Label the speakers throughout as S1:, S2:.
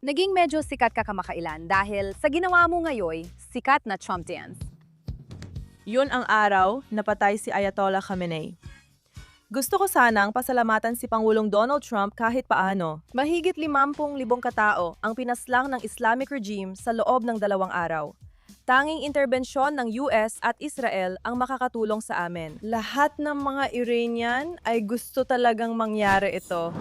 S1: Naging medyo sikat ka kamakailan dahil sa ginawa mo ngayon, sikat na Trump dance.
S2: Yun ang araw na patay si Ayatollah Khamenei. Gusto ko sanang pasalamatan si Pangulong Donald Trump kahit paano. Mahigit 50,000 katao ang pinaslang ng Islamic regime sa loob ng 2 araw. Tanging interbensyon ng US at Israel ang makakatulong sa amin. Lahat ng mga Iranian ay gusto talagang mangyari ito.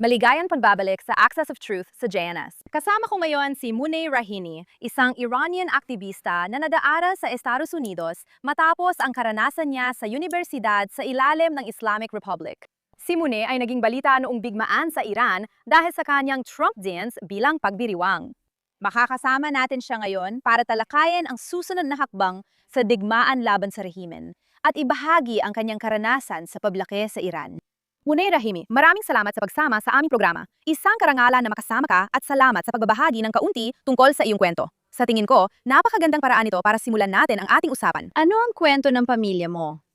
S1: Maligayang pagbabalik sa Access of Truth sa JNS. Kasama ko ngayon si Muney Rahini, isang Iranian aktivista na nadaaral sa Estados Unidos matapos ang karanasan niya sa universidad sa ilalim ng Islamic Republic. Si Muney ay naging balita noong bigmaan sa Iran dahil sa kanyang Trump dance bilang pagbiriwang. Makakasama natin siya ngayon para talakayin ang susunod na hakbang sa digmaan laban sa rehimen at ibahagi ang kanyang karanasan sa paglaki sa Iran. Muney Rahimi, maraming salamat sa pagsama sa aming programa. Isang karangalan na makasama ka at salamat sa pagbabahagi ng kaunti tungkol sa iyong kwento. Sa tingin ko, napakagandang paraan ito para simulan natin ang ating usapan. Ano ang kwento ng pamilya mo?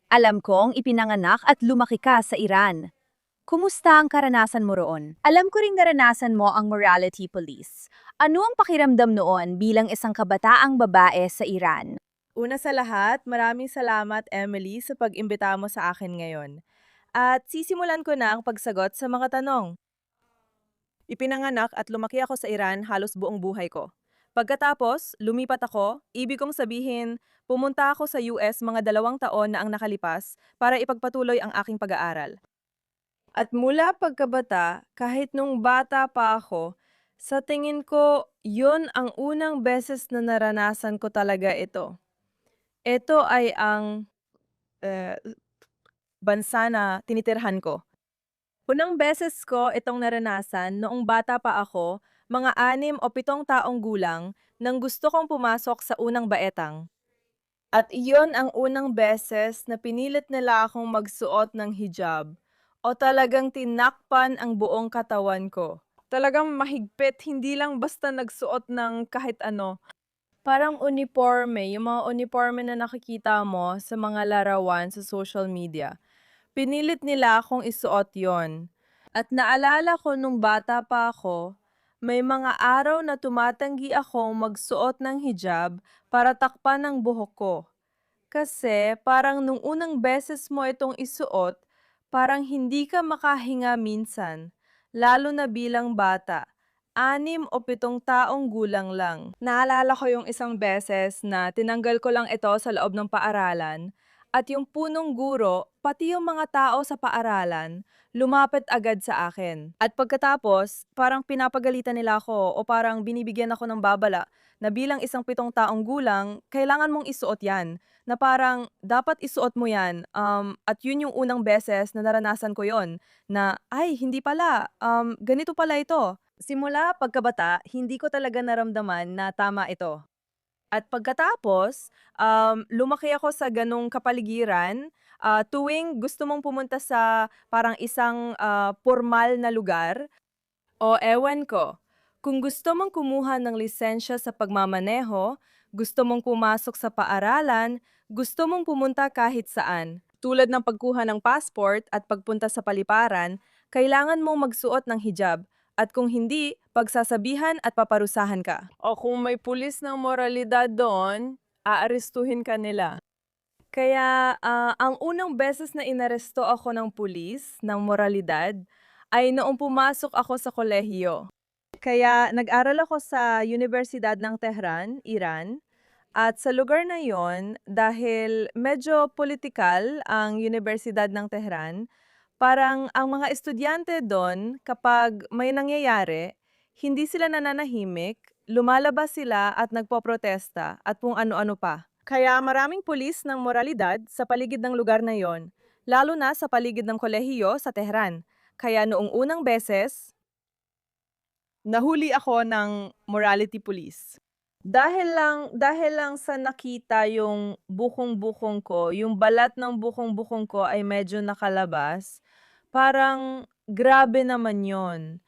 S1: Alam kong ipinanganak at lumaki ka sa Iran. Kumusta ang karanasan mo roon? Alam ko ring naranasan mo ang morality police. Ano ang pakiramdam noon bilang isang kabataang babae sa Iran?
S2: Una sa lahat, maraming salamat Emily sa pag-imbita mo sa akin ngayon. At sisimulan ko na ang pagsagot sa mga tanong. Ipinanganak at lumaki ako sa Iran halos buong buhay ko. Pagkatapos, lumipat ako, ibig kong sabihin, pumunta ako sa US mga 2 taon na ang nakalipas para ipagpatuloy ang aking pag-aaral. At mula pagkabata, kahit nung bata pa ako, sa tingin ko, yun ang unang beses na naranasan ko talaga ito. Ito ay ang bansa na tinitirhan ko. Unang beses ko itong naranasan noong bata pa ako, mga 6 o 7 taong gulang, nang gusto kong pumasok sa unang baetang. At iyon ang unang beses na pinilit nila akong magsuot ng hijab o talagang tinakpan ang buong katawan ko. Talagang mahigpit, hindi lang basta nagsuot ng kahit ano. Parang uniforme, yung mga uniforme na nakikita mo sa mga larawan sa social media. Pinilit nila akong isuot yon. At naalala ko nung bata pa ako, may mga araw na tumatanggi akong magsuot ng hijab para takpan ang buhok ko. Kasi parang nung unang beses mo itong isuot, parang hindi ka makahinga minsan, lalo na bilang bata. 6 o 7 taong gulang lang. Naalala ko yung isang beses na tinanggal ko lang ito sa loob ng paaralan at yung punong guro, pati yung mga tao sa paaralan, lumapit agad sa akin. At pagkatapos, parang pinapagalitan nila ako o parang binibigyan ako ng babala na bilang isang 7 taong gulang, kailangan mong isuot yan. Na parang dapat isuot mo yan. At yun yung unang beses na naranasan ko yon na ay hindi pala, ganito pala ito. Simula pagkabata, hindi ko talaga naramdaman na tama ito. At pagkatapos, lumaki ako sa ganong kapaligiran. Tuwing gusto mong pumunta sa parang isang formal na lugar, o ewan ko, kung gusto mong kumuha ng lisensya sa pagmamaneho, gusto mong pumasok sa paaralan, gusto mong pumunta kahit saan. Tulad ng pagkuha ng passport at pagpunta sa paliparan, kailangan mong magsuot ng hijab. At kung hindi, pagsasabihan at paparusahan ka. O kung may pulis ng moralidad doon, aarestuhin ka nila. Kaya ang unang beses na inaresto ako ng pulis ng moralidad ay noong pumasok ako sa kolehiyo. Kaya nag-aral ako sa Universidad ng Tehran, Iran. At sa lugar na yon, dahil medyo politikal ang Universidad ng Tehran, parang ang mga estudyante doon, kapag may nangyayari, hindi sila nananahimik, lumalabas sila at nagpoprotesta at kung ano-ano pa. Kaya maraming pulis ng moralidad sa paligid ng lugar na yon, lalo na sa paligid ng kolehiyo sa Tehran. Kaya noong unang beses, nahuli ako ng morality police. Dahil lang sa nakita yung bukong-bukong ko, yung balat ng bukong-bukong ko ay medyo nakalabas, parang grabe naman yon.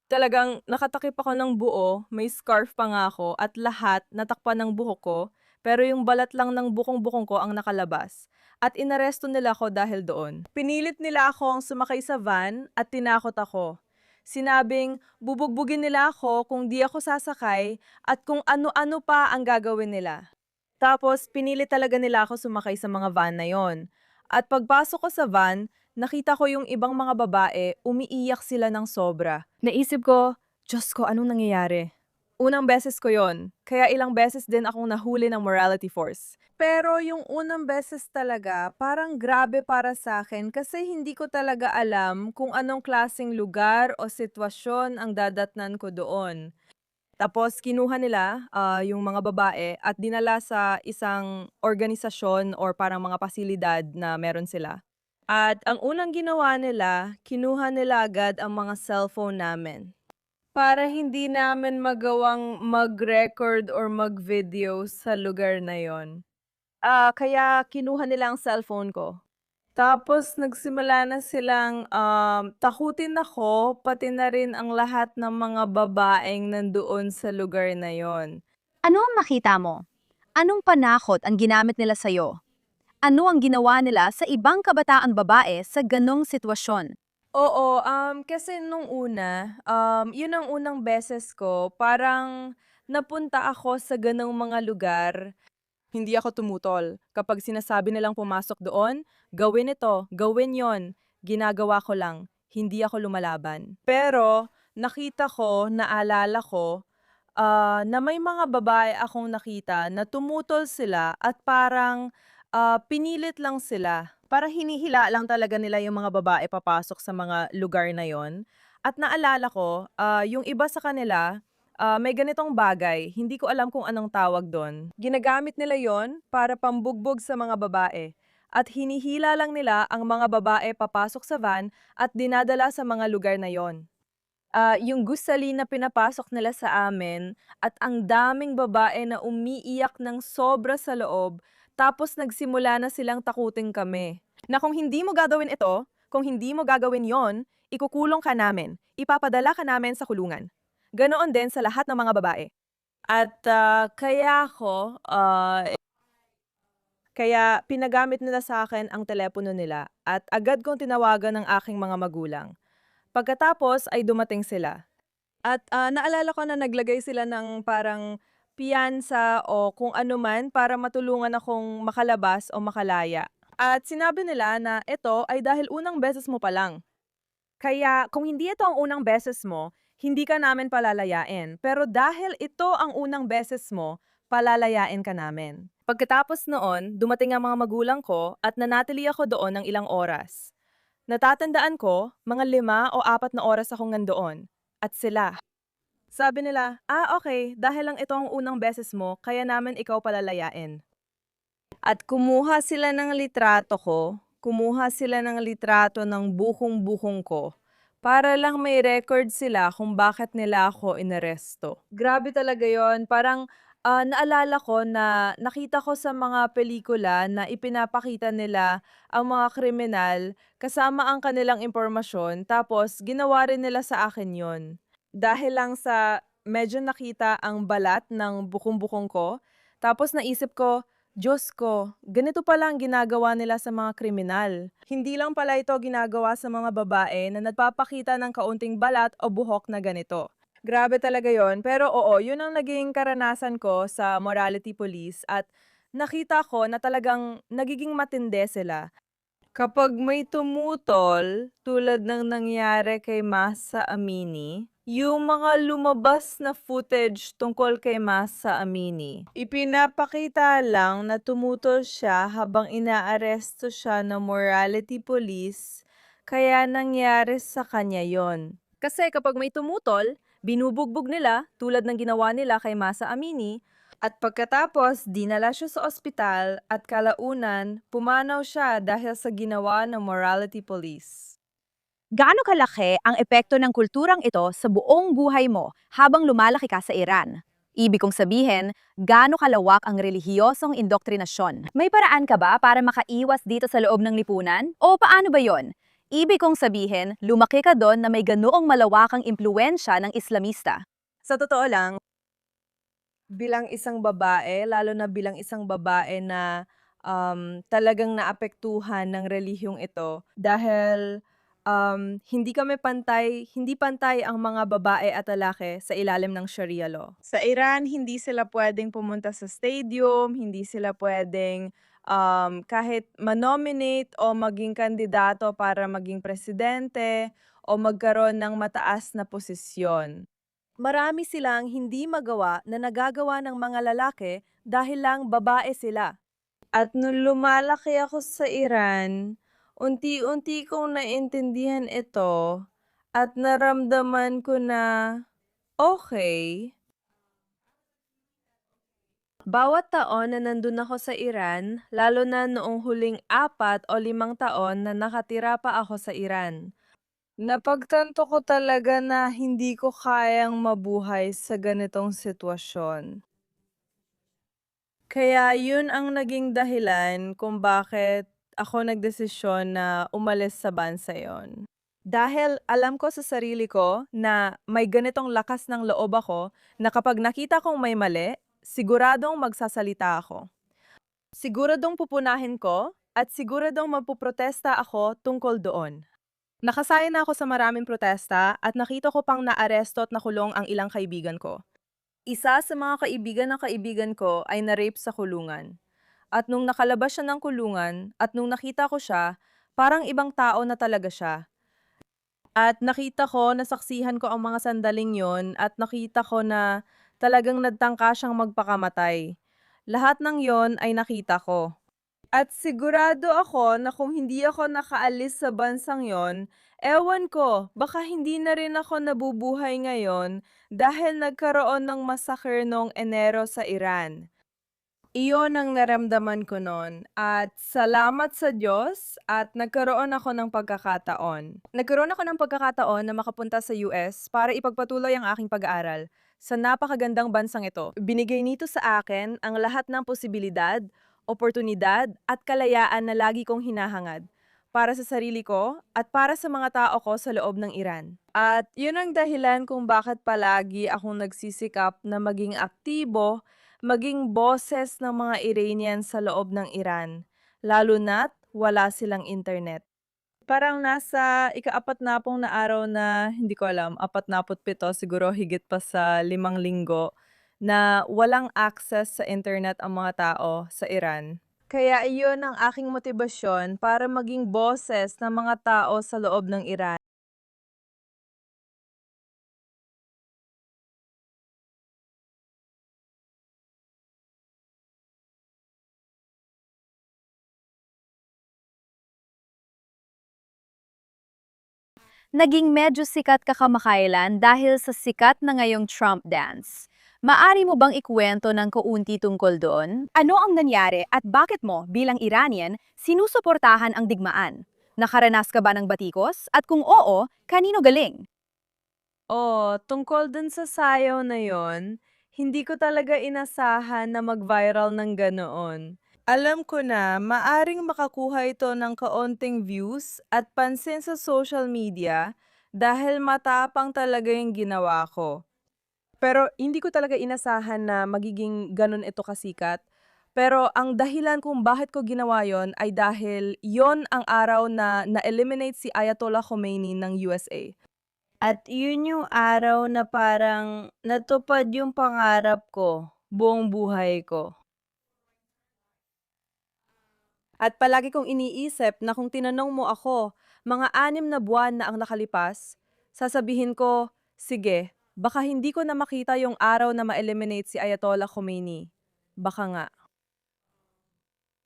S2: Talagang nakatakip ako ng buo, may scarf pa nga ako at lahat natakpan ng buhok ko, pero yung balat lang ng bukong-bukong ko ang nakalabas. At inaresto nila ako dahil doon. Pinilit nila akong sumakay sa van at tinakot ako. Sinabing bubugbugin nila ako kung di ako sasakay at kung ano-ano pa ang gagawin nila. Tapos pinili talaga nila ako sumakay sa mga van na yon. At pagpasok ko sa van, nakita ko yung ibang mga babae, umiiyak sila ng sobra. Naisip ko, Diyos ko, anong nangyayari? Unang beses ko yon, kaya ilang beses din akong nahuli ng morality force. Pero yung unang beses talaga, parang grabe para sa akin kasi hindi ko talaga alam kung anong klaseng lugar o sitwasyon ang dadatnan ko doon. Tapos kinuha nila yung mga babae at dinala sa isang organisasyon or parang mga pasilidad na meron sila. At ang unang ginawa nila, kinuha nila agad ang mga cellphone namin para hindi namin magawang mag-record or mag-video sa lugar na yon. Kaya kinuha nila ang cellphone ko. Tapos nagsimula na silang takutin ako, pati na rin ang lahat ng mga babaeng nandoon sa lugar na yon.
S1: Ano ang makita mo? Anong panakot ang ginamit nila sa'yo? Ano ang ginawa nila sa ibang kabataan babae sa ganong sitwasyon?
S2: Oo, kasi nung una, yun ang unang beses ko, parang napunta ako sa ganong mga lugar. Hindi ako tumutol. Kapag sinasabi nilang pumasok doon, gawin ito, gawin yon. Ginagawa ko lang. Hindi ako lumalaban. Pero nakita ko, naalala ko, na may mga babae akong nakita na tumutol sila at parang pinilit lang sila. Para hinihila lang talaga nila yung mga babae papasok sa mga lugar na yon. At naalala ko, yung iba sa kanila, may ganitong bagay, hindi ko alam kung anong tawag doon. Ginagamit nila yon para pambugbog sa mga babae. At hinihila lang nila ang mga babae papasok sa van at dinadala sa mga lugar na yon. Yung gusali na pinapasok nila sa amin at ang daming babae na umiiyak ng sobra sa loob, tapos nagsimula na silang takutin kami. Na kung hindi mo gagawin ito, kung hindi mo gagawin yon, ikukulong ka namin, ipapadala ka namin sa kulungan. Ganoon din sa lahat ng mga babae. At kaya pinagamit nila sa akin ang telepono nila at agad kong tinawagan ng aking mga magulang. Pagkatapos ay dumating sila. At naalala ko na naglagay sila ng parang piyansa o kung ano man para matulungan akong makalabas o makalaya. At sinabi nila na ito ay dahil unang beses mo pa lang. Kaya kung hindi ito ang unang beses mo, hindi ka namin palalayain. Pero dahil ito ang unang beses mo, palalayain ka namin. Pagkatapos noon, dumating ang mga magulang ko at nanatili ako doon ng ilang oras. Natatandaan ko, mga 5 o 4 na oras akong nandoon. At sila. Sabi nila, okay, dahil lang ito ang unang beses mo, kaya namin ikaw palalayain. At kumuha sila ng litrato ko, kumuha sila ng litrato ng buhong-buhong ko, para lang may record sila kung bakit nila ako inaresto. Grabe talaga yon. Parang naalala ko na nakita ko sa mga pelikula na ipinapakita nila ang mga kriminal kasama ang kanilang impormasyon tapos ginawa rin nila sa akin yon. Dahil lang sa medyo nakita ang balat ng bukong-bukong ko, tapos naisip ko, Diyos ko, ganito pala ang ginagawa nila sa mga kriminal. Hindi lang pala ito ginagawa sa mga babae na nagpapakita ng kaunting balat o buhok na ganito. Grabe talaga yon. Pero oo, yun ang naging karanasan ko sa morality police at nakita ko na talagang nagiging matindi sila. Kapag may tumutol, tulad ng nangyari kay Masa Amini, yung mga lumabas na footage tungkol kay Masa Amini, ipinapakita lang na tumutol siya habang inaaresto siya ng morality police, kaya nangyari sa kanya yon. Kasi kapag may tumutol, binubugbog nila tulad ng ginawa nila kay Masa Amini, at pagkatapos, dinala siya sa ospital at kalaunan, pumanaw siya dahil sa ginawa ng morality police.
S1: Gaano kalaki ang epekto ng kulturang ito sa buong buhay mo habang lumalaki ka sa Iran? Ibig kong sabihin, gaano kalawak ang relihiyosong indoktrinasyon? May paraan ka ba para makaiwas dito sa loob ng lipunan? O paano ba yon? Ibig kong sabihin, lumaki ka doon na may ganoong malawakang impluensya ng Islamista.
S2: Sa totoo lang, bilang isang babae, lalo na bilang isang babae na talagang naapektuhan ng relihiyong ito dahil Hindi kami pantay, hindi pantay ang mga babae at lalaki sa ilalim ng Sharia law. Sa Iran, hindi sila pwedeng pumunta sa stadium, hindi sila pwedeng kahit manominate o maging kandidato para maging presidente o magkaroon ng mataas na posisyon. Marami silang hindi magawa na nagagawa ng mga lalaki dahil lang babae sila. At nung lumalaki ako sa Iran, unti-unti kong naintindihan ito at naramdaman ko na okay. Bawat taon na nandun ako sa Iran, lalo na noong huling 4 o 5 taon na nakatira pa ako sa Iran, napagtanto ko talaga na hindi ko kayang mabuhay sa ganitong sitwasyon. Kaya yun ang naging dahilan kung bakit ako nagdesisyon na umalis sa bansa yon. Dahil alam ko sa sarili ko na may ganitong lakas ng loob ako na kapag nakita kong may mali, siguradong magsasalita ako. Siguradong pupunahin ko at siguradong magpuprotesta ako tungkol doon. Nakasaya na ako sa maraming protesta at nakita ko pang naaresto at nakulong ang ilang kaibigan ko. Isa sa mga kaibigan ko ay na-rape sa kulungan. At nung nakalabas siya ng kulungan at nung nakita ko siya, parang ibang tao na talaga siya. At nakita ko, nasaksihan ko ang mga sandaling yon at nakita ko na talagang nagtangka siyang magpakamatay. Lahat ng yon ay nakita ko. At sigurado ako na kung hindi ako nakaalis sa bansang yon, ewan ko, baka hindi na rin ako nabubuhay ngayon dahil nagkaroon ng massacre noong Enero sa Iran. Iyon ang naramdaman ko noon at salamat sa Diyos at nagkaroon ako ng pagkakataon. Nagkaroon ako ng pagkakataon na makapunta sa US para ipagpatuloy ang aking pag-aaral sa napakagandang bansang ito. Binigay nito sa akin ang lahat ng posibilidad, oportunidad at kalayaan na lagi kong hinahangad para sa sarili ko at para sa mga tao ko sa loob ng Iran. At yun ang dahilan kung bakit palagi akong nagsisikap na maging aktibo, maging boses ng mga Iranian sa loob ng Iran, lalo na't wala silang internet. Parang nasa ika-47 na araw na, hindi ko alam, 47 siguro higit pa sa 5 linggo, na walang access sa internet ang mga tao sa Iran. Kaya iyon ang aking motibasyon para maging boses ng mga tao sa loob ng Iran.
S1: Naging medyo sikat ka kamakailan dahil sa sikat na ngayong Trump dance. Maari mo bang ikwento ng kaunti tungkol doon? Ano ang nangyari at bakit mo, bilang Iranian, sinusuportahan ang digmaan? Nakaranas ka ba ng batikos? At kung oo, kanino galing?
S2: Oh, tungkol dun sa sayaw na yon, hindi ko talaga inasahan na mag-viral ng ganoon. Alam ko na maaring makakuha ito ng kaunting views at pansin sa social media dahil matapang talaga yung ginawa ko. Pero hindi ko talaga inasahan na magiging ganun ito kasikat. Pero ang dahilan kung bakit ko ginawa yon ay dahil yon ang araw na na-eliminate si Ayatollah Khomeini ng USA. At yun yung araw na parang natupad yung pangarap ko buong buhay ko. At palagi kong iniisip na kung tinanong mo ako, mga 6 na buwan na ang nakalipas, sasabihin ko, sige, baka hindi ko na makita yung araw na ma-eliminate si Ayatollah Khomeini. Baka nga.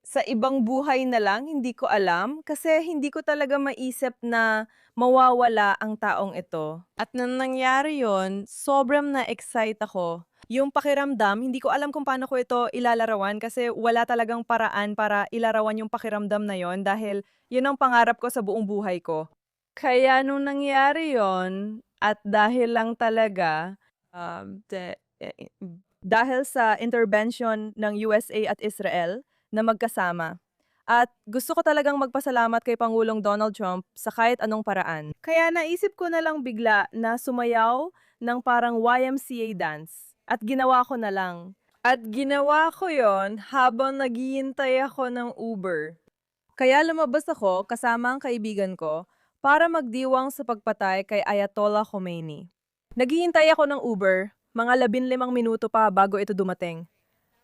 S2: Sa ibang buhay na lang, hindi ko alam kasi hindi ko talaga maisip na mawawala ang taong ito. At nang nangyari yon, sobrang na-excite ako. Yung pakiramdam, hindi ko alam kung paano ko ito ilalarawan kasi wala talagang paraan para ilarawan yung pakiramdam na yon dahil yun ang pangarap ko sa buong buhay ko. Kaya nung nangyari yon, at dahil lang talaga, dahil sa intervention ng USA at Israel, na magkasama. At gusto ko talagang magpasalamat kay Pangulong Donald Trump sa kahit anong paraan. Kaya naisip ko na lang bigla na sumayaw ng parang YMCA dance. At ginawa ko na lang. At ginawa ko yon habang naghihintay ako ng Uber. Kaya lumabas ako kasama ang kaibigan ko para magdiwang sa pagpatay kay Ayatollah Khomeini. Naghihintay ako ng Uber, mga 15 minuto pa bago ito dumating.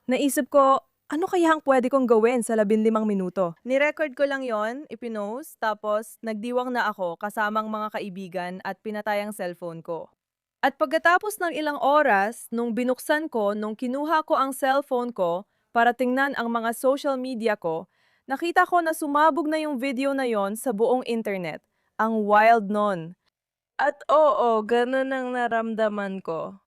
S2: Naisip ko, ano kaya ang pwede kong gawin sa 15 minuto? Nirecord ko lang yon, ipinost, tapos nagdiwang na ako kasamang mga kaibigan at pinatay ang cellphone ko. At pagkatapos ng ilang oras, nung binuksan ko, nung kinuha ko ang cellphone ko para tingnan ang mga social media ko, nakita ko na sumabog na yung video na yon sa buong internet. Ang wild nun. At oo, ganun ang naramdaman ko.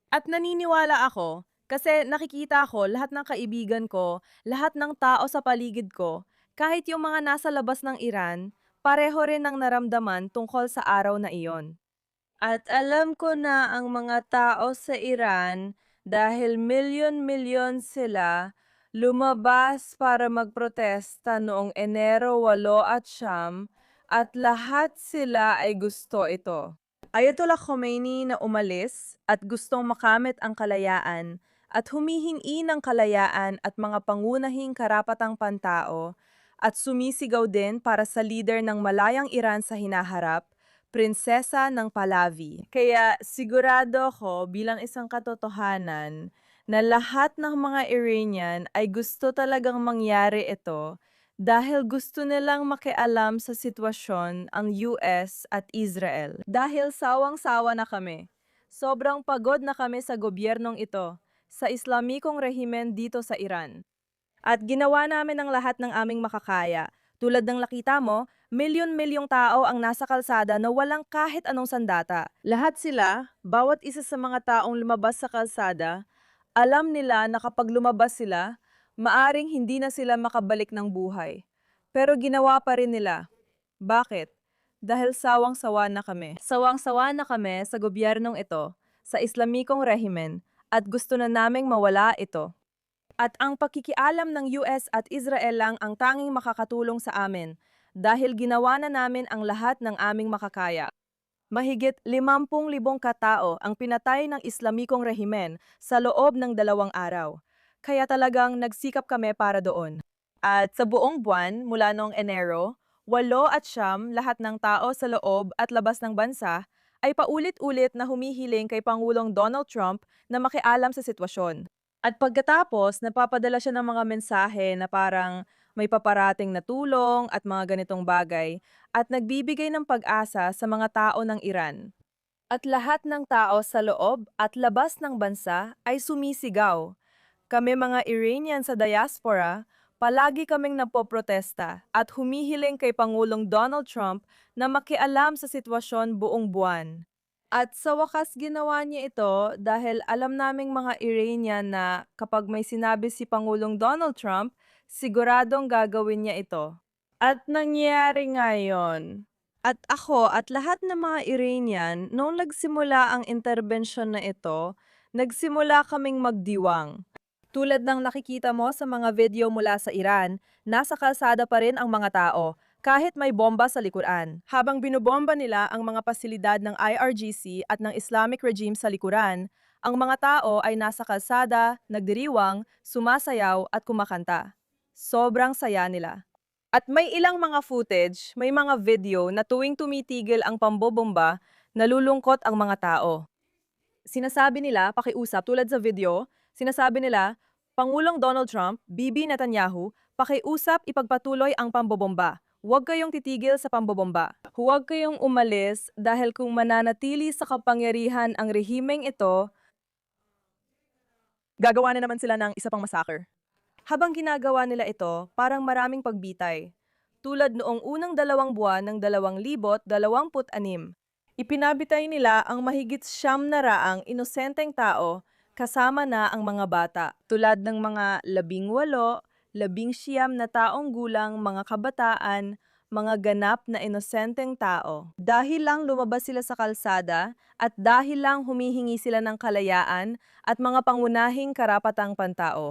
S2: At naniniwala ako kasi nakikita ko lahat ng kaibigan ko, lahat ng tao sa paligid ko, kahit yung mga nasa labas ng Iran, pareho rin ang naramdaman tungkol sa araw na iyon. At alam ko na ang mga tao sa Iran, dahil milyon-milyon sila, lumabas para magprotesta noong Enero 8 at 9, at lahat sila ay gusto ito. Ayatollah Khomeini na umalis at gustong makamit ang kalayaan at humihingi ng kalayaan at mga pangunahing karapatang pantao at sumisigaw din para sa leader ng malayang Iran sa hinaharap, Prinsesa ng Pahlavi. Kaya sigurado ako bilang isang katotohanan na lahat ng mga Iranian ay gusto talagang mangyari ito dahil gusto nilang makialam sa sitwasyon ang US at Israel. Dahil sawang-sawa na kami. Sobrang pagod na kami sa gobyernong ito, sa Islamikong rehimen dito sa Iran. At ginawa namin ang lahat ng aming makakaya. Tulad ng nakita mo, milyon-milyong tao ang nasa kalsada na walang kahit anong sandata. Lahat sila, bawat isa sa mga taong lumabas sa kalsada, alam nila na kapag lumabas sila, maaring hindi na sila makabalik ng buhay. Pero ginawa pa rin nila. Bakit? Dahil sawang-sawa na kami. Sawang-sawa na kami sa gobyernong ito, sa Islamikong rehimen, at gusto na naming mawala ito. At ang pakikialam ng US at Israel lang ang tanging makakatulong sa amin dahil ginawa na namin ang lahat ng aming makakaya. Mahigit 50,000 katao ang pinatay ng Islamikong rehimen sa loob ng 2 araw. Kaya talagang nagsikap kami para doon. At sa buong buwan mula noong Enero, 8 at 9 lahat ng tao sa loob at labas ng bansa ay paulit-ulit na humihiling kay Pangulong Donald Trump na makialam sa sitwasyon. At pagkatapos, napapadala siya ng mga mensahe na parang may paparating na tulong at mga ganitong bagay at nagbibigay ng pag-asa sa mga tao ng Iran. At lahat ng tao sa loob at labas ng bansa ay sumisigaw. Kami mga Iranian sa diaspora, palagi kaming napoprotesta at humihiling kay Pangulong Donald Trump na makialam sa sitwasyon buong buwan. At sa wakas ginawa niya ito dahil alam naming mga Iranian na kapag may sinabi si Pangulong Donald Trump, siguradong gagawin niya ito. At nangyari ngayon. At ako at lahat ng mga Iranian, noong nagsimula ang interbensyon na ito, nagsimula kaming magdiwang. Tulad ng nakikita mo sa mga video mula sa Iran, nasa kalsada pa rin ang mga tao, kahit may bomba sa likuran. Habang binobomba nila ang mga pasilidad ng IRGC at ng Islamic regime sa likuran, ang mga tao ay nasa kalsada, nagdiriwang, sumasayaw at kumakanta. Sobrang saya nila. At may ilang mga footage, may mga video na tuwing tumitigil ang pambobomba, nalulungkot ang mga tao. Sinasabi nila, pakiusap tulad sa video, sinasabi nila, Pangulong Donald Trump, Bibi Netanyahu, pakiusap ipagpatuloy ang pambobomba. Huwag kayong titigil sa pambobomba. Huwag kayong umalis dahil kung mananatili sa kapangyarihan ang rehimeng ito, gagawa na naman sila ng isa pang massacre. Habang ginagawa nila ito, parang maraming pagbitay. Tulad noong unang 2 buwan ng 2026, ipinabitay nila ang mahigit 900 inosenteng tao kasama na ang mga bata. Tulad ng mga 18, 19 na taong gulang, mga kabataan, mga ganap na inosenteng tao. Dahil lang lumabas sila sa kalsada at dahil lang humihingi sila ng kalayaan at mga pangunahing karapatang pantao.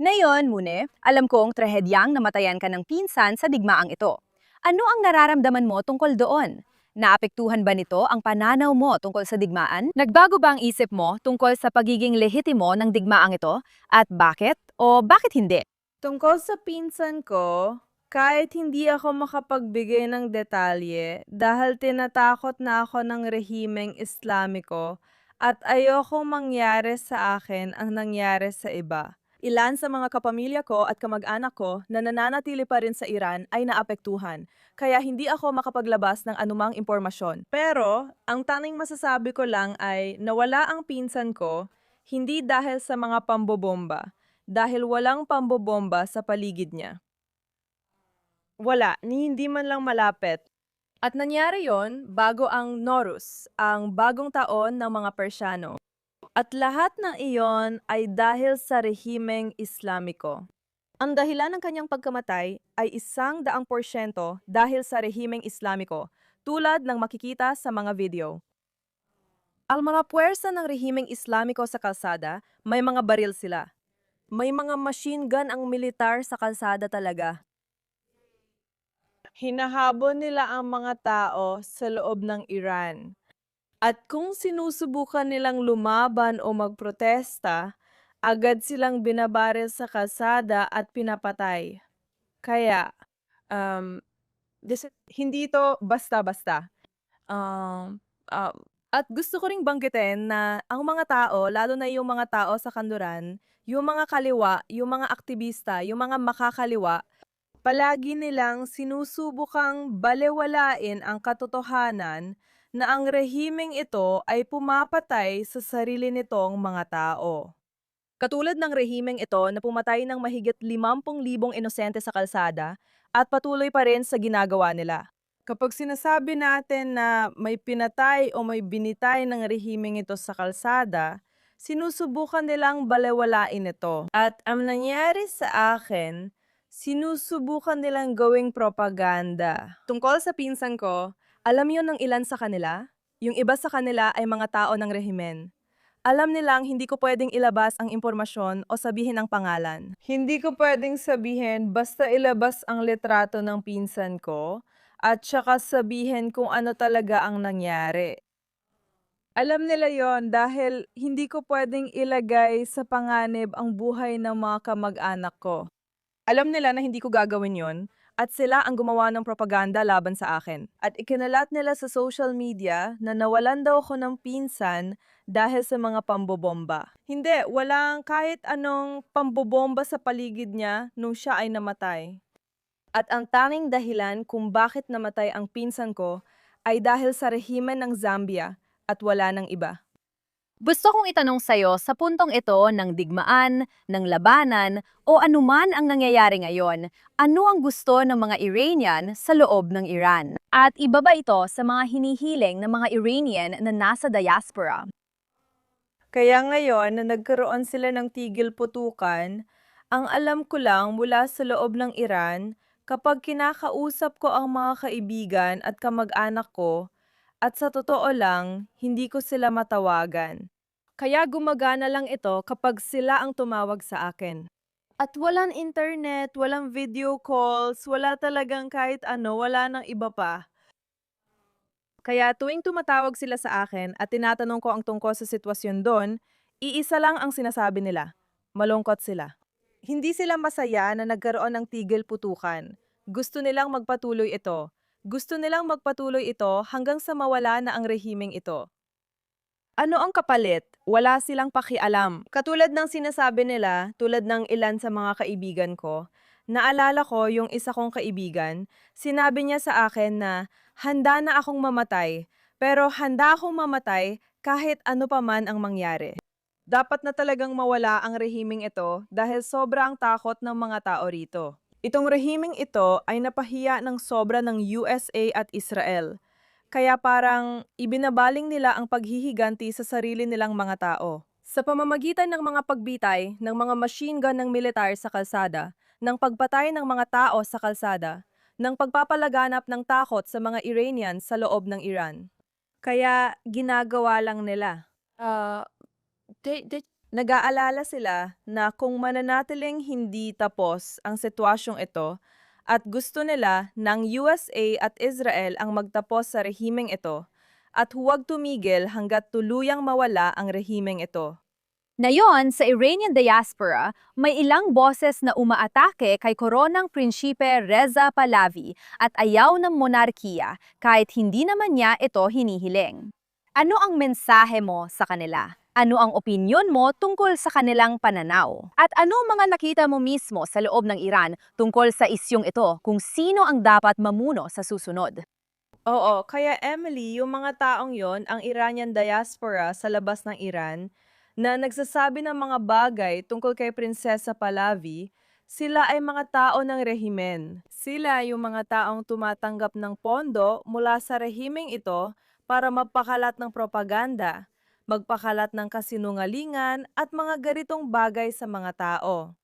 S1: Ngayon, Mune, alam kong trahedyang namatayan ka ng pinsan sa digmaang ito. Ano ang nararamdaman mo tungkol doon? Naapektuhan ba nito ang pananaw mo tungkol sa digmaan? Nagbago ba ang isip mo tungkol sa pagiging lehitimo ng digmaang ito? At bakit o bakit hindi?
S2: Tungkol sa pinsan ko, Kahit hindi ako makapagbigay ng detalye dahil tinatakot na ako ng rehimeng Islamiko at ayokong mangyari sa akin ang nangyari sa iba. Ilan sa mga kapamilya ko at kamag-anak ko na nananatili pa rin sa Iran ay naapektuhan, kaya hindi ako makapaglabas ng anumang impormasyon. Pero, ang tanging masasabi ko lang ay nawala ang pinsan ko, hindi dahil sa mga pambobomba, dahil walang pambobomba sa paligid niya. Wala, ni hindi man lang malapit. At nangyari yon bago ang Norus, ang bagong taon ng mga Persyano. At lahat ng iyon ay dahil sa rehimeng Islamiko. Ang dahilan ng kanyang pagkamatay ay 100% dahil sa rehimeng Islamiko, tulad ng makikita sa mga video. Ang mga puwersa ng rehimeng Islamiko sa kalsada, may mga baril sila. May mga machine gun ang militar sa kalsada talaga. Hinahabol nila ang mga tao sa loob ng Iran. At kung sinusubukan nilang lumaban o magprotesta, agad silang binabaril sa kalsada at pinapatay. Kaya, hindi ito basta-basta. Um, at gusto ko ring banggitin na ang mga tao, lalo na yung mga tao sa kanluran, yung mga kaliwa, yung mga aktivista, yung mga makakaliwa, palagi nilang sinusubukang balewalain ang katotohanan na ang rehimeng ito ay pumapatay sa sarili nitong mga tao. Katulad ng rehimeng ito na pumatay ng mahigit 50,000 inosente sa kalsada at patuloy pa rin sa ginagawa nila. Kapag sinasabi natin na may pinatay o may binitay ng rehimeng ito sa kalsada, sinusubukan nilang balewalain ito. At ang nangyari sa akin, sinusubukan nilang gawing propaganda. Tungkol sa pinsan ko, alam yun ng ilan sa kanila? Yung iba sa kanila ay mga tao ng rehimen. Alam nilang hindi ko pwedeng ilabas ang impormasyon o sabihin ang pangalan. Hindi ko pwedeng sabihin basta ilabas ang litrato ng pinsan ko at saka sabihin kung ano talaga ang nangyari. Alam nila yon dahil hindi ko pwedeng ilagay sa panganib ang buhay ng mga kamag-anak ko. Alam nila na hindi ko gagawin yon at sila ang gumawa ng propaganda laban sa akin. At ikinalat nila sa social media na nawalan daw ako ng pinsan dahil sa mga pambobomba. Hindi, walang kahit anong pambobomba sa paligid niya nung siya ay namatay. At ang tanging dahilan kung bakit namatay ang pinsan ko ay dahil sa rehimen ng Zambia at wala ng iba.
S1: Gusto kong itanong sa'yo sa puntong ito ng digmaan, ng labanan, o anuman ang nangyayari ngayon, ano ang gusto ng mga Iranian sa loob ng Iran? At iba ba ito sa mga hinihiling ng mga Iranian na nasa diaspora?
S2: Kaya ngayon na nagkaroon sila ng tigil putukan, ang alam ko lang mula sa loob ng Iran, kapag kinakausap ko ang mga kaibigan at kamag-anak ko, at sa totoo lang, hindi ko sila matawagan. Kaya gumagana lang ito kapag sila ang tumawag sa akin. At walang internet, walang video calls, wala talagang kahit ano, wala nang iba pa. Kaya tuwing tumatawag sila sa akin at tinatanong ko ang tungkol sa sitwasyon doon, iisa lang ang sinasabi nila. Malungkot sila. Hindi sila masaya na nagkaroon ng tigil putukan. Gusto nilang magpatuloy ito. Gusto nilang magpatuloy ito hanggang sa mawala na ang rehimeng ito. Ano ang kapalit? Wala silang pakialam. Katulad ng sinasabi nila, tulad ng ilan sa mga kaibigan ko, naalala ko yung isa kong kaibigan, sinabi niya sa akin na handa na akong mamatay, pero handa akong mamatay kahit ano pa man ang mangyari. Dapat na talagang mawala ang rehimeng ito dahil sobrang takot ng mga tao rito. Itong rehimeng ito ay napahiya ng sobra ng USA at Israel. Kaya parang ibinabaling nila ang paghihiganti sa sarili nilang mga tao. Sa pamamagitan ng mga pagbitay ng mga machine gun ng militar sa kalsada, ng pagpatay ng mga tao sa kalsada, ng pagpapalaganap ng takot sa mga Iranian sa loob ng Iran. Kaya ginagawa lang nila. Nag-aalala sila na kung mananatiling hindi tapos ang sitwasyong ito at gusto nila ng USA at Israel ang magtapos sa rehimeng ito at huwag tumigil hanggat tuluyang mawala ang rehimeng ito.
S1: Ngayon, sa Iranian diaspora, may ilang boses na umaatake kay Koronang Prinsipe Reza Pahlavi at ayaw ng monarkiya kahit hindi naman niya ito hinihiling. Ano ang mensahe mo sa kanila? Ano ang opinyon mo tungkol sa kanilang pananaw? At ano ang mga nakita mo mismo sa loob ng Iran tungkol sa isyong ito kung sino ang dapat mamuno sa susunod?
S2: Oo, kaya Emily, yung mga taong yon, ang Iranian diaspora sa labas ng Iran, na nagsasabi ng mga bagay tungkol kay Prinsesa Pahlavi, sila ay mga tao ng rehimen. Sila yung mga taong tumatanggap ng pondo mula sa rehimeng ito para magpakalat ng propaganda, magpakalat ng kasinungalingan at mga garitong bagay sa mga tao.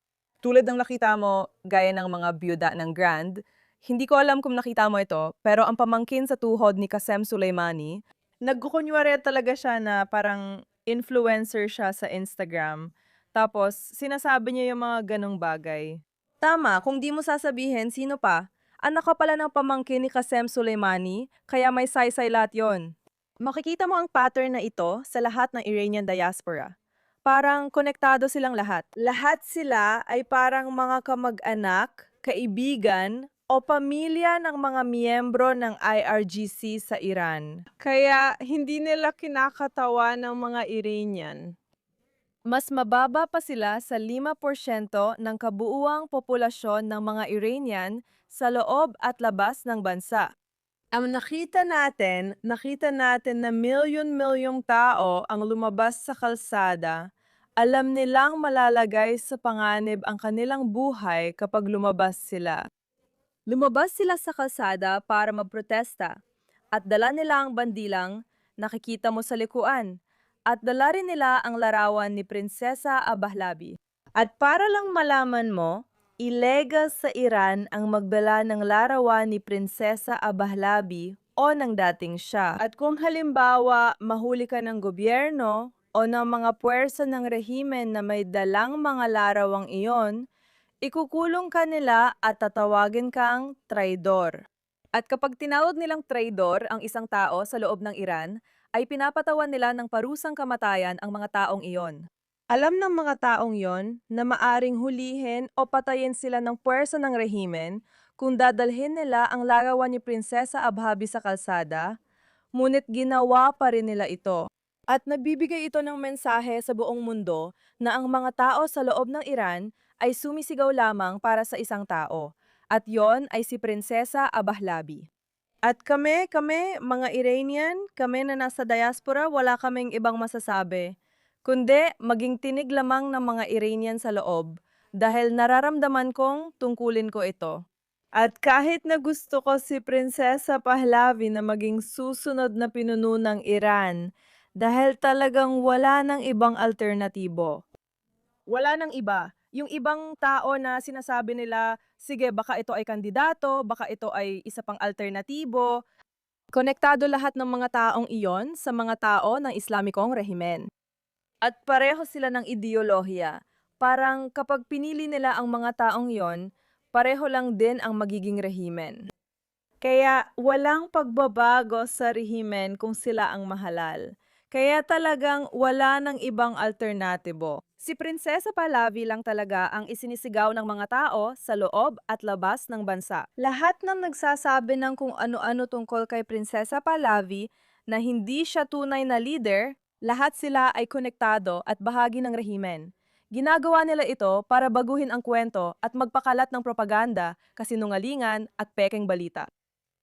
S2: Tulad ng nakita mo, gaya ng mga byuda ng Grand, hindi ko alam kung nakita mo ito, pero ang pamangkin sa tuhod ni Qasem Soleimani, nagkukunwari talaga siya na parang influencer siya sa Instagram. Tapos, sinasabi niya yung mga ganong bagay. Tama, kung di mo sasabihin, sino pa? Anak ka pala ng pamangkin ni Qasem Soleimani, kaya may saysay lahat yon. Makikita mo ang pattern na ito sa lahat ng Iranian diaspora. Parang konektado silang lahat. Lahat sila ay parang mga kamag-anak, kaibigan, o pamilya ng mga miyembro ng IRGC sa Iran. Kaya hindi nila kinakatawa ng mga Iranian. Mas mababa pa sila sa 5% ng kabuuang populasyon ng mga Iranian sa loob at labas ng bansa. Ang nakita natin na milyon-milyong tao ang lumabas sa kalsada. Alam nilang malalagay sa panganib ang kanilang buhay kapag lumabas sila. Lumabas sila sa kalsada para magprotesta at dala nila ang bandilang nakikita mo sa likuan at dala rin nila ang larawan ni Prinsesa Pahlavi. At para lang malaman mo, ilegal sa Iran ang magdala ng larawan ni Prinsesa Pahlavi o ng dating siya. At kung halimbawa mahuli ka ng gobyerno o ng mga puwersa ng rehimen na may dalang mga larawang iyon, ikukulong ka nila at tatawagin kang traidor. At kapag tinawag nilang traidor ang isang tao sa loob ng Iran, ay pinapatawan nila ng parusang kamatayan ang mga taong iyon. Alam ng mga taong yon na maaring hulihin o patayin sila ng puwersa ng rehimen kung dadalhin nila ang larawan ni Prinsesa Abhabi sa kalsada, ngunit ginawa pa rin nila ito. At nabibigay ito ng mensahe sa buong mundo na ang mga tao sa loob ng Iran ay sumisigaw lamang para sa isang tao, at yon ay si Prinsesa Pahlavi. At kami, mga Iranian, kami na nasa diaspora, wala kaming ibang masasabi, kundi maging tinig lamang ng mga Iranian sa loob dahil nararamdaman kong tungkulin ko ito. At kahit na gusto ko si Prinsesa Pahlavi na maging susunod na pinuno ng Iran dahil talagang wala ng ibang alternatibo. Wala ng iba. Yung ibang tao na sinasabi nila, sige, baka ito ay kandidato, baka ito ay isa pang alternatibo. Konektado lahat ng mga taong iyon sa mga tao ng Islamikong rehimen. At pareho sila ng ideolohiya. Parang kapag pinili nila ang mga taong iyon, pareho lang din ang magiging rehimen. Kaya walang pagbabago sa rehimen kung sila ang mahalal. Kaya talagang wala ng ibang alternatibo. Si Prinsesa Pahlavi lang talaga ang isinisigaw ng mga tao sa loob at labas ng bansa. Lahat ng nagsasabi ng kung ano-ano tungkol kay Prinsesa Pahlavi na hindi siya tunay na leader, lahat sila ay konektado at bahagi ng rehimen. Ginagawa nila ito para baguhin ang kwento at magpakalat ng propaganda, kasinungalingan at pekeng balita.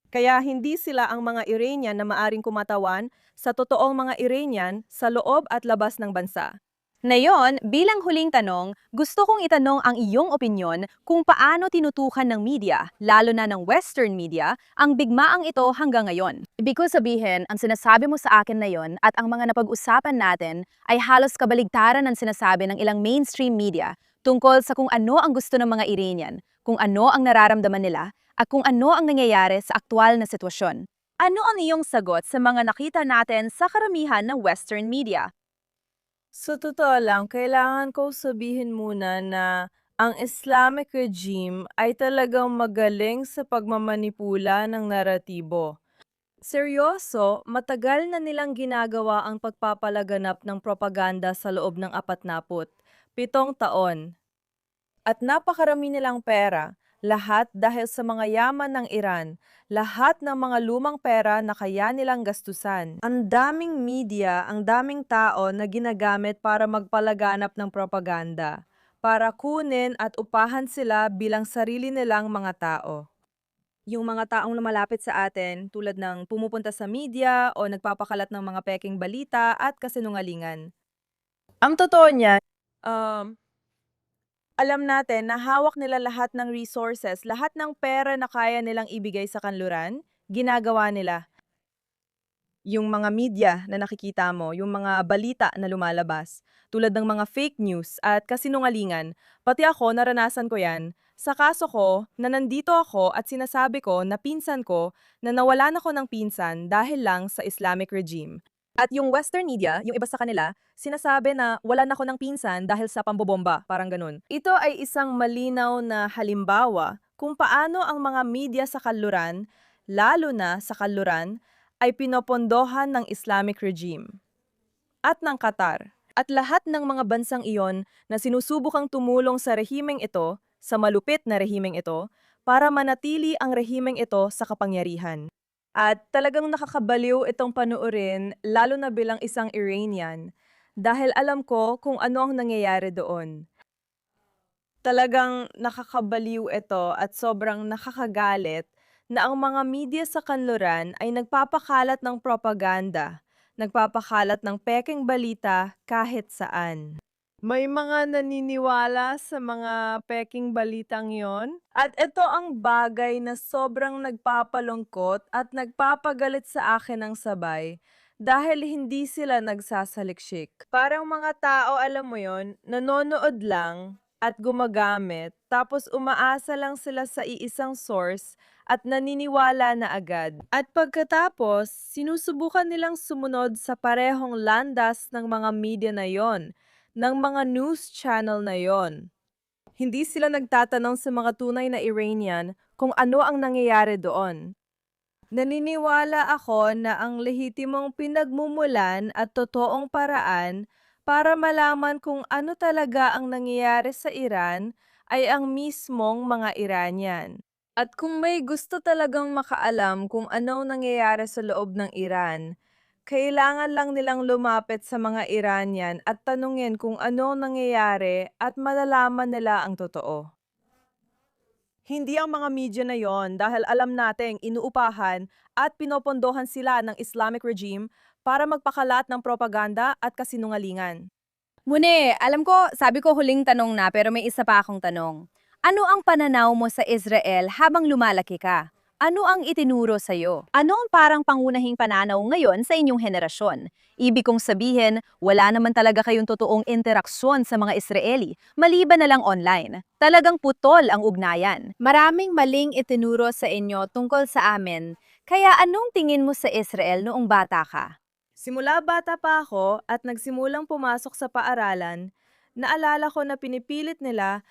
S2: Kaya hindi sila ang mga Iranian na maaring kumatawan sa totoong mga Iranian sa loob at labas ng bansa.
S1: Ngayon, bilang huling tanong, gusto kong itanong ang iyong opinyon kung paano tinutukan ng media, lalo na ng Western media, ang bigmaang ito hanggang ngayon. Ibig ko sabihin, ang sinasabi mo sa akin na yon at ang mga napag-usapan natin ay halos kabaligtaran ng sinasabi ng ilang mainstream media tungkol sa kung ano ang gusto ng mga Iranian, kung ano ang nararamdaman nila, at kung ano ang nangyayari sa aktwal na sitwasyon. Ano ang iyong sagot sa mga nakita natin sa karamihan ng Western media?
S2: Sa totoo lang, kailangan ko sabihin muna na ang Islamic regime ay talagang magaling sa pagmamanipula ng naratibo. Seryoso, matagal na nilang ginagawa ang pagpapalaganap ng propaganda sa loob ng 47 taon. At napakarami nilang pera, lahat dahil sa mga yaman ng Iran, lahat ng mga lumang pera na kaya nilang gastusan. Ang daming media, ang daming tao na ginagamit para magpalaganap ng propaganda, para kunin at upahan sila bilang sarili nilang mga tao. Yung mga taong lumalapit sa atin tulad ng pumupunta sa media o nagpapakalat ng mga peking balita at kasinungalingan. Ang totoo niyan, alam natin na hawak nila lahat ng resources, lahat ng pera na kaya nilang ibigay sa kanluran, ginagawa nila. Yung mga media na nakikita mo, yung mga balita na lumalabas, tulad ng mga fake news at kasinungalingan, pati ako naranasan ko yan. Sa kaso ko, na nandito ako at sinasabi ko na pinsan ko na nawalan ako ng pinsan dahil lang sa Islamic regime. At yung Western media, yung iba sa kanila, sinasabi na wala na ako ng pinsan dahil sa pambobomba, parang ganun. Ito ay isang malinaw na halimbawa kung paano ang mga media sa kanluran, lalo na sa kanluran, ay pinopondohan ng Islamic regime at ng Qatar. At lahat ng mga bansang iyon na sinusubukang tumulong sa rehimeng ito, sa malupit na rehimeng ito, para manatili ang rehimeng ito sa kapangyarihan. At talagang nakakabaliw itong panuorin, lalo na bilang isang Iranian, dahil alam ko kung ano ang nangyayari doon. Talagang nakakabaliw ito at sobrang nakakagalit na ang mga media sa kanluran ay nagpapakalat ng propaganda, nagpapakalat ng pekeng balita kahit saan. May mga naniniwala sa mga peking balitang yon. At ito ang bagay na sobrang nagpapalungkot at nagpapagalit sa akin ng sabay dahil hindi sila nagsasaliksik. Parang mga tao, alam mo yon, nanonood lang at gumagamit, tapos umaasa lang sila sa iisang source at naniniwala na agad. At pagkatapos, sinusubukan nilang sumunod sa parehong landas ng mga media na yon, ng mga news channel na yon. Hindi sila nagtatanong sa mga tunay na Iranian kung ano ang nangyayari doon. Naniniwala ako na ang lehitimong pinagmumulan at totoong paraan para malaman kung ano talaga ang nangyayari sa Iran ay ang mismong mga Iranian. At kung may gusto talagang makaalam kung ano ang nangyayari sa loob ng Iran, kailangan lang nilang lumapit sa mga Iranian at tanungin kung ano ang nangyayari at malalaman nila ang totoo. Hindi ang mga media na yon dahil alam nating inuupahan at pinopondohan sila ng Islamic regime para magpakalat ng propaganda at kasinungalingan.
S1: Mune, alam ko, sabi ko huling tanong na pero may isa pa akong tanong. Ano ang pananaw mo sa Israel habang lumalaki ka? Ano ang itinuro sa'yo? Ano ang parang pangunahing pananaw ngayon sa inyong henerasyon? Ibig kong sabihin, wala naman talaga kayong totoong interaksyon sa mga Israeli, maliban na lang online. Talagang putol ang ugnayan. Maraming maling itinuro sa inyo tungkol sa amin, kaya anong tingin mo sa Israel noong bata ka?
S2: Simula bata pa ako at nagsimulang pumasok sa paaralan, naalala ko na pinipilit nila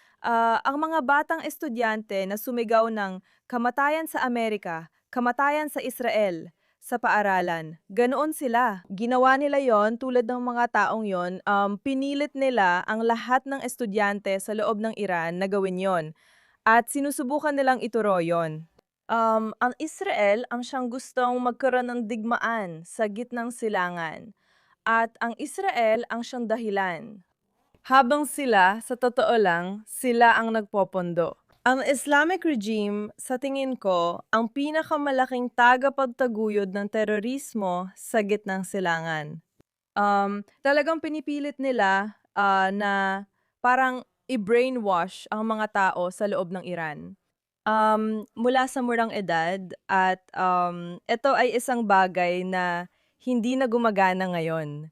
S2: ang mga batang estudyante na sumigaw ng kamatayan sa Amerika, kamatayan sa Israel, sa paaralan. Ganoon sila. Ginawa nila yon tulad ng mga taong yon, pinilit nila ang lahat ng estudyante sa loob ng Iran na gawin yon. At sinusubukan nilang ituro yon. Ang Israel ang siyang gustong magkaroon ng digmaan sa gitnang silangan. At ang Israel ang siyang dahilan. Habang sila, sa totoo lang, sila ang nagpopondo. Ang Islamic regime, sa tingin ko, ang pinakamalaking tagapagtaguyod ng terorismo sa gitnang silangan. Talagang pinipilit nila na parang i-brainwash ang mga tao sa loob ng Iran. Mula sa murang edad at ito ay isang bagay na hindi na gumagana ngayon.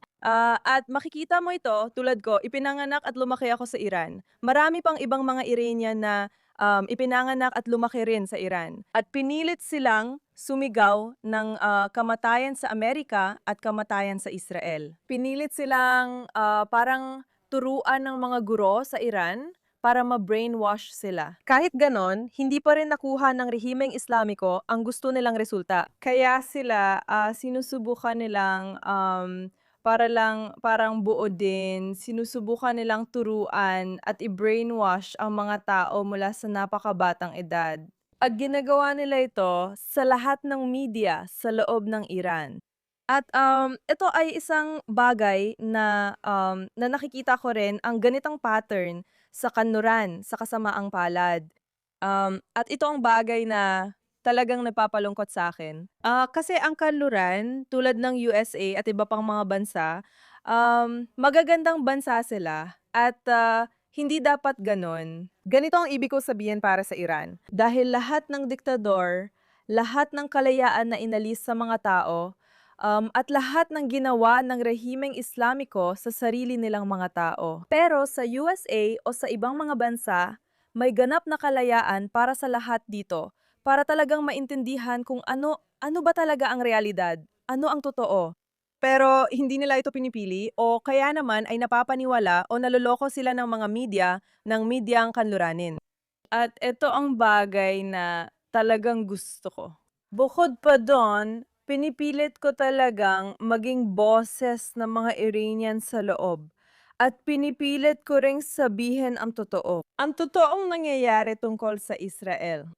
S2: At makikita mo ito, tulad ko, ipinanganak at lumaki ako sa Iran. Marami pang ibang mga Iranian na ipinanganak at lumaki rin sa Iran. At pinilit silang sumigaw ng kamatayan sa Amerika at kamatayan sa Israel. Pinilit silang parang turuan ng mga guro sa Iran para ma-brainwash sila. Kahit ganon, hindi pa rin nakuha ng rehimeng Islamiko ang gusto nilang resulta. Kaya sila sinusubukan nilang parang buo din, sinusubukan nilang turuan at i-brainwash ang mga tao mula sa napakabatang edad. At ginagawa nila ito sa lahat ng media sa loob ng Iran. At ito ay isang bagay na nakikita ko rin ang ganitong pattern sa kanluran, sa kasamaang palad. At ito ang bagay na talagang nagpapalungkot sa akin. Kasi ang kanluran, tulad ng USA at iba pang mga bansa, magagandang bansa sila at hindi dapat ganon. Ganito ang ibig ko sabihin para sa Iran. Dahil lahat ng diktador, lahat ng kalayaan na inalis sa mga tao, at lahat ng ginawa ng rehimeng Islamiko sa sarili nilang mga tao. Pero sa USA o sa ibang mga bansa, may ganap na kalayaan para sa lahat dito, para talagang maintindihan kung ano ba talaga ang realidad, ano ang totoo. Pero hindi nila ito pinipili o kaya naman ay napapaniwala o naloloko sila ng medyang kanluranin. At ito ang bagay na talagang gusto ko. Bukod pa doon, pinipilit ko talagang maging boses ng mga Iranian sa loob. At pinipilit ko ring sabihin ang totoo. Ang totoong nangyayari tungkol sa Israel.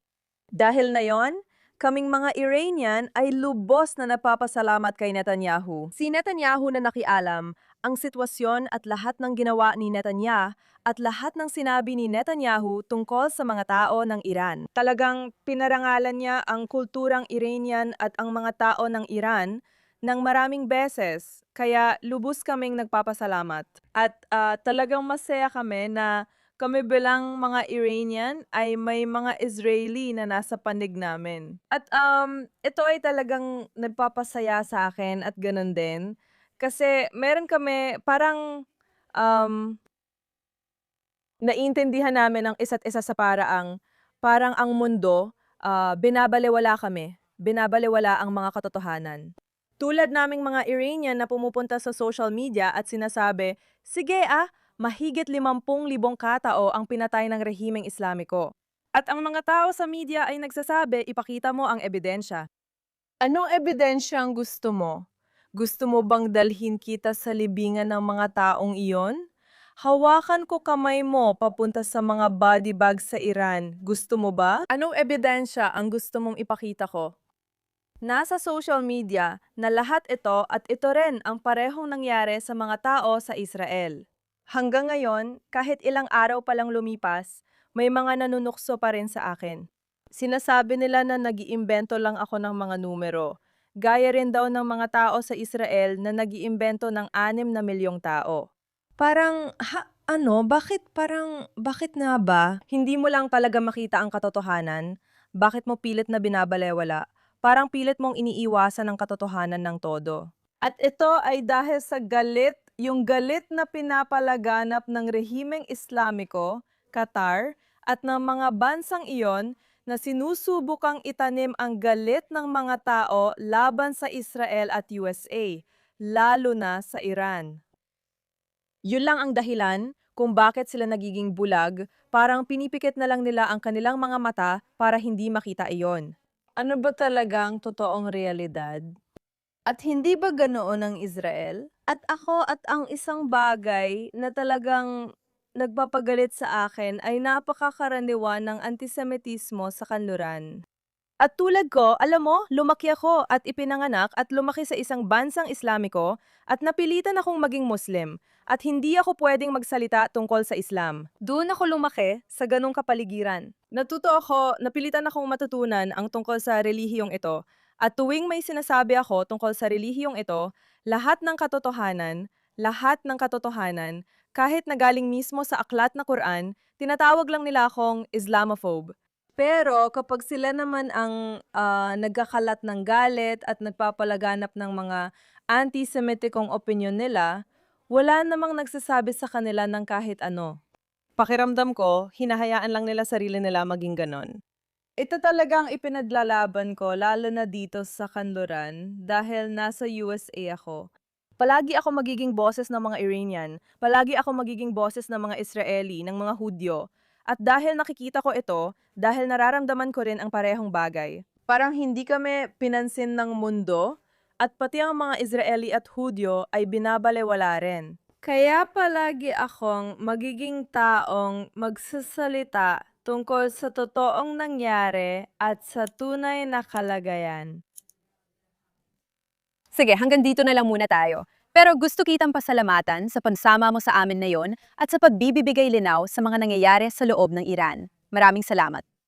S2: Dahil na yon, kaming mga Iranian ay lubos na napapasalamat kay Netanyahu. Si Netanyahu na nakialam ang sitwasyon at lahat ng ginawa ni Netanyahu at lahat ng sinabi ni Netanyahu tungkol sa mga tao ng Iran. Talagang pinarangalan niya ang kulturang Iranian at ang mga tao ng Iran ng maraming beses. Kaya lubos kaming nagpapasalamat. At talagang masaya kami na kami bilang mga Iranian ay may mga Israeli na nasa panig namin. At ito ay talagang nagpapasaya sa akin at ganun din. Kasi meron kami parang naiintindihan namin ang isa't isa sa parang ang mundo, binabalewala kami. Binabalewala ang mga katotohanan. Tulad naming mga Iranian na pumupunta sa social media at sinasabi, sige mahigit 50,000 katao ang pinatay ng rehimeng Islamiko. At ang mga tao sa media ay nagsasabi, ipakita mo ang ebidensya. Anong ebidensya ang gusto mo? Gusto mo bang dalhin kita sa libingan ng mga taong iyon? Hawakan ko kamay mo papunta sa mga body bag sa Iran. Gusto mo ba? Anong ebidensya ang gusto mong ipakita ko? Nasa social media na lahat ito at ito rin ang parehong nangyari sa mga tao sa Israel. Hanggang ngayon, kahit ilang araw pa lang lumipas, may mga nanunukso pa rin sa akin. Sinasabi nila na nag-iimbento lang ako ng mga numero. Gaya rin daw ng mga tao sa Israel na nag-iimbento ng 6 na milyong tao. Parang, bakit nga ba? Hindi mo lang talaga makita ang katotohanan? Bakit mo pilit na binabalewala? Parang pilit mong iniiwasan ang katotohanan ng todo. At ito ay dahil sa galit, yung galit na pinapalaganap ng rehimeng Islamiko, Qatar, at ng mga bansang iyon na sinusubukang itanim ang galit ng mga tao laban sa Israel at USA, lalo na sa Iran. Yun lang ang dahilan kung bakit sila nagiging bulag, parang pinipikit na lang nila ang kanilang mga mata para hindi makita iyon. Ano ba talagang totoong realidad? At hindi ba ganoon ang Israel? At ako at ang isang bagay na talagang nagpapagalit sa akin ay napakakaraniwan ng antisemitismo sa kanluran. At tulad ko, alam mo, lumaki ako at ipinanganak at lumaki sa isang bansang Islamiko at napilitan akong maging Muslim at hindi ako pwedeng magsalita tungkol sa Islam. Doon ako lumaki sa ganong kapaligiran. Napilitan akong matutunan ang tungkol sa relihiyong ito. At tuwing may sinasabi ako tungkol sa relihiyong ito, lahat ng katotohanan, kahit na galing mismo sa aklat na Quran, tinatawag lang nila akong Islamophobe. Pero kapag sila naman ang nagkakalat ng galit at nagpapalaganap ng mga anti-Semitikong opinyon nila, wala namang nagsasabi sa kanila ng kahit ano. Pakiramdam ko, hinahayaan lang nila sarili nila maging ganon. Ito talagang ipinaglalaban ko lalo na dito sa kanluran dahil nasa USA ako. Palagi ako magiging boses ng mga Iranian, palagi ako magiging boses ng mga Israeli, ng mga Hudyo. At dahil nakikita ko ito, dahil nararamdaman ko rin ang parehong bagay. Parang hindi kami pinansin ng mundo, at pati ang mga Israeli at Hudyo ay binabalewala rin. Kaya palagi akong magiging taong magsasalita tungkol sa totoong nangyari at sa tunay na kalagayan.
S1: Sige, hanggang dito na lang muna tayo. Pero gusto kitang pasalamatan sa pansama mo sa amin na yon at sa pagbibibigay linaw sa mga nangyayari sa loob ng Iran. Maraming salamat.